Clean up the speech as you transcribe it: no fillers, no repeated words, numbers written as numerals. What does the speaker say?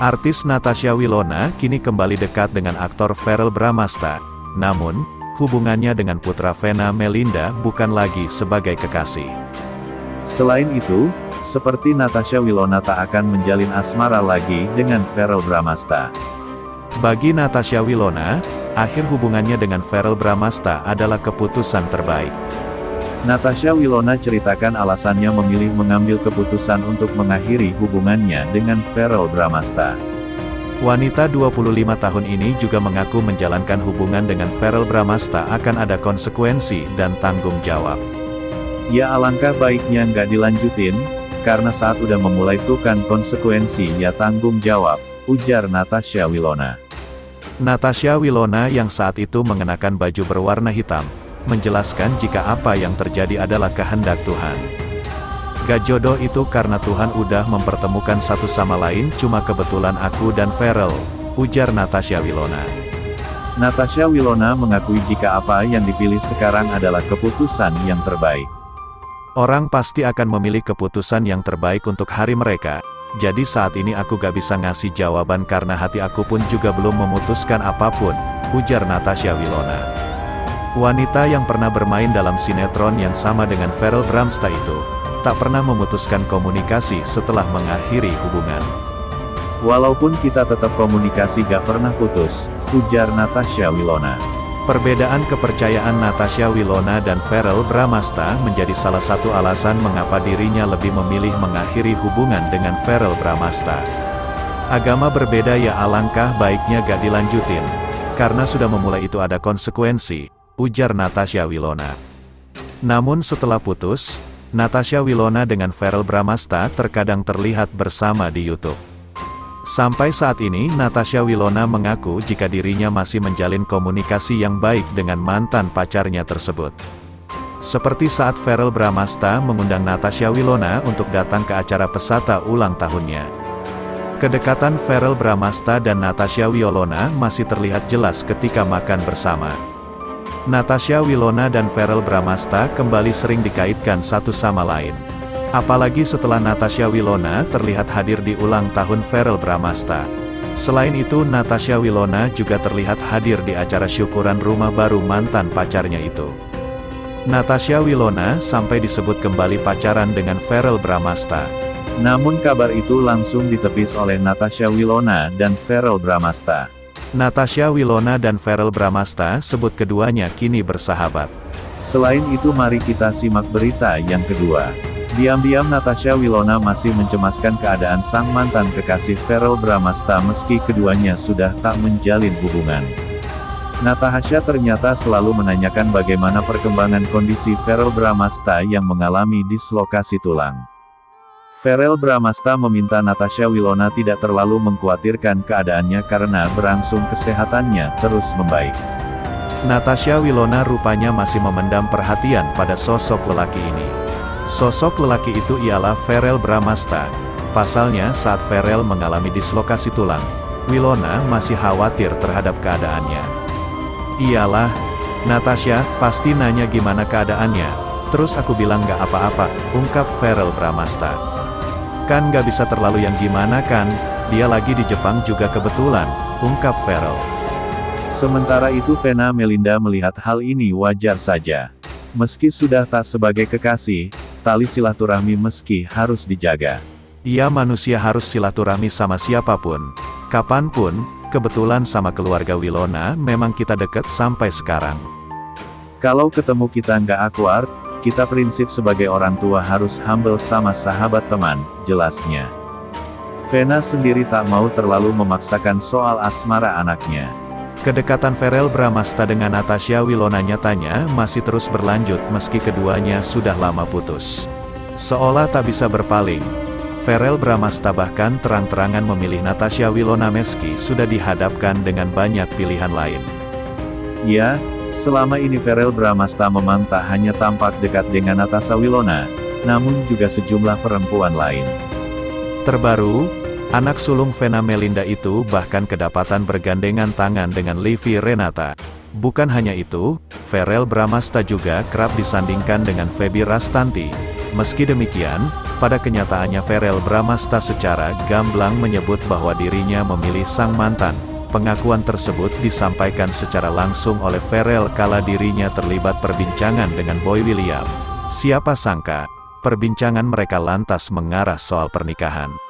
Artis Natasha Wilona kini kembali dekat dengan aktor Verrell Bramasta. Namun, hubungannya dengan putra Vena Melinda bukan lagi sebagai kekasih. Selain itu, seperti Natasha Wilona tak akan menjalin asmara lagi dengan Verrell Bramasta. Bagi Natasha Wilona, akhir hubungannya dengan Verrell Bramasta adalah keputusan terbaik. Natasha Wilona ceritakan alasannya memilih mengambil keputusan untuk mengakhiri hubungannya dengan Verrell Bramasta. Wanita 25 tahun ini juga mengaku menjalankan hubungan dengan Verrell Bramasta akan ada konsekuensi dan tanggung jawab. Ya alangkah baiknya nggak dilanjutin, karena saat udah memulai tuh kan konsekuensi ya tanggung jawab, ujar Natasha Wilona. Natasha Wilona yang saat itu mengenakan baju berwarna hitam, menjelaskan jika apa yang terjadi adalah kehendak Tuhan. Gak jodoh itu karena Tuhan udah mempertemukan satu sama lain, cuma kebetulan aku dan Verrell, ujar Natasha Wilona. Natasha Wilona mengakui jika apa yang dipilih sekarang adalah keputusan yang terbaik. Orang pasti akan memilih keputusan yang terbaik untuk hari mereka, jadi saat ini aku gak bisa ngasih jawaban karena hati aku pun juga belum memutuskan apapun, ujar Natasha Wilona. Wanita yang pernah bermain dalam sinetron yang sama dengan Verrell Bramasta itu, tak pernah memutuskan komunikasi setelah mengakhiri hubungan. Walaupun kita tetap komunikasi gak pernah putus, ujar Natasha Wilona. Perbedaan kepercayaan Natasha Wilona dan Verrell Bramasta menjadi salah satu alasan mengapa dirinya lebih memilih mengakhiri hubungan dengan Verrell Bramasta. Agama berbeda ya alangkah baiknya gak dilanjutin, karena sudah memulai itu ada konsekuensi, ujar Natasha Wilona. Namun setelah putus, Natasha Wilona dengan Verrell Bramasta terkadang terlihat bersama di YouTube. Sampai saat ini Natasha Wilona mengaku jika dirinya masih menjalin komunikasi yang baik dengan mantan pacarnya tersebut. Seperti saat Verrell Bramasta mengundang Natasha Wilona untuk datang ke acara pesata ulang tahunnya. Kedekatan Verrell Bramasta dan Natasha Wilona masih terlihat jelas ketika makan bersama. Natasha Wilona dan Verrell Bramasta kembali sering dikaitkan satu sama lain. Apalagi setelah Natasha Wilona terlihat hadir di ulang tahun Verrell Bramasta. Selain itu Natasha Wilona juga terlihat hadir di acara syukuran rumah baru mantan pacarnya itu. Natasha Wilona sampai disebut kembali pacaran dengan Verrell Bramasta. Namun kabar itu langsung ditepis oleh Natasha Wilona dan Verrell Bramasta. Natasha Wilona dan Verrell Bramasta sebut keduanya kini bersahabat. Selain itu mari kita simak berita yang kedua. Diam-diam Natasha Wilona masih mencemaskan keadaan sang mantan kekasih Verrell Bramasta meski keduanya sudah tak menjalin hubungan. Natasha ternyata selalu menanyakan bagaimana perkembangan kondisi Verrell Bramasta yang mengalami dislokasi tulang. Verrell Bramasta meminta Natasha Wilona tidak terlalu mengkhawatirkan keadaannya karena berangsur kesehatannya terus membaik. Natasha Wilona rupanya masih memendam perhatian pada sosok lelaki ini. Sosok lelaki itu ialah Verrell Bramasta. Pasalnya saat Verrell mengalami dislokasi tulang, Wilona masih khawatir terhadap keadaannya. Iyalah, Natasha pasti nanya gimana keadaannya. Terus aku bilang gak apa-apa, ungkap Verrell Bramasta. Kan gak bisa terlalu yang gimana kan, dia lagi di Jepang juga kebetulan, ungkap Verrell. Sementara itu Vena Melinda melihat hal ini wajar saja. Meski sudah tak sebagai kekasih, tali silaturahmi meski harus dijaga. Ia manusia harus silaturahmi sama siapapun, kapanpun, kebetulan sama keluarga Wilona memang kita deket sampai sekarang. Kalau ketemu kita nggak awkward, kita prinsip sebagai orang tua harus humble sama sahabat teman, jelasnya. Vena sendiri tak mau terlalu memaksakan soal asmara anaknya. Kedekatan Verrell Bramasta dengan Natasha Wilona nyatanya masih terus berlanjut meski keduanya sudah lama putus. Seolah tak bisa berpaling, Verrell Bramasta bahkan terang-terangan memilih Natasha Wilona meski sudah dihadapkan dengan banyak pilihan lain. Ya, selama ini Verrell Bramasta memang tak hanya tampak dekat dengan Natasha Wilona, namun juga sejumlah perempuan lain. Terbaru, anak sulung Vena Melinda itu bahkan kedapatan bergandengan tangan dengan Livy Renata. Bukan hanya itu, Verrell Bramasta juga kerap disandingkan dengan Feby Rastanti, Meski demikian, pada kenyataannya Verrell Bramasta secara gamblang menyebut bahwa dirinya memilih sang mantan. Pengakuan tersebut disampaikan secara langsung oleh Verrell kala dirinya terlibat perbincangan dengan Boy William. Siapa sangka, perbincangan mereka lantas mengarah soal pernikahan.